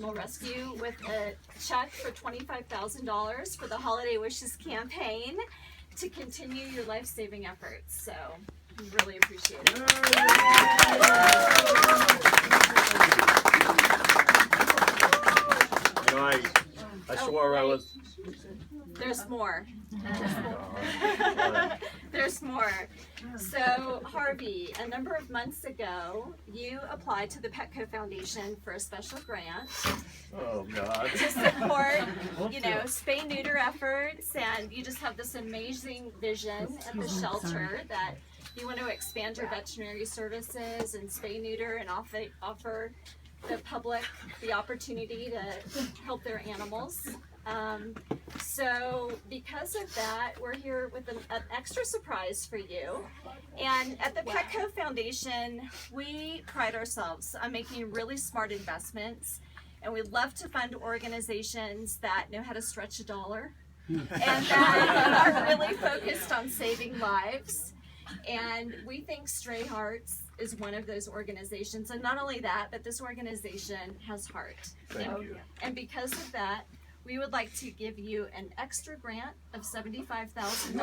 Animal Rescue with a check for $25,000 for the Holiday Wishes campaign to continue your life-saving efforts. So we really appreciate it. I swore I was. There's more. There's more. So, Harvey, a number of months ago, you applied to the Petco Foundation for a special grant Oh God. to support, spay-neuter efforts, and you just have this amazing vision at the shelter that you want to expand your veterinary services and spay-neuter and offer the public the opportunity to help their animals. So because of that, we're here with an extra surprise for you. And at the Petco Foundation, we pride ourselves on making really smart investments, and we love to fund organizations that know how to stretch a dollar and that are really focused on saving lives. And we think Stray Hearts is one of those organizations. And not only that, but this organization has heart. Thank you. And because of that, we would like to give you an extra grant of $75,000.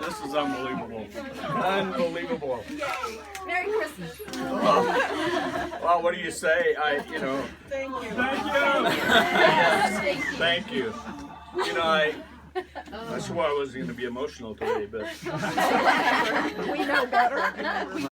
This is unbelievable. Unbelievable. Merry Christmas. Well, what do you say? Thank you. Thank you. I swore I wasn't going to be emotional today, but We know better.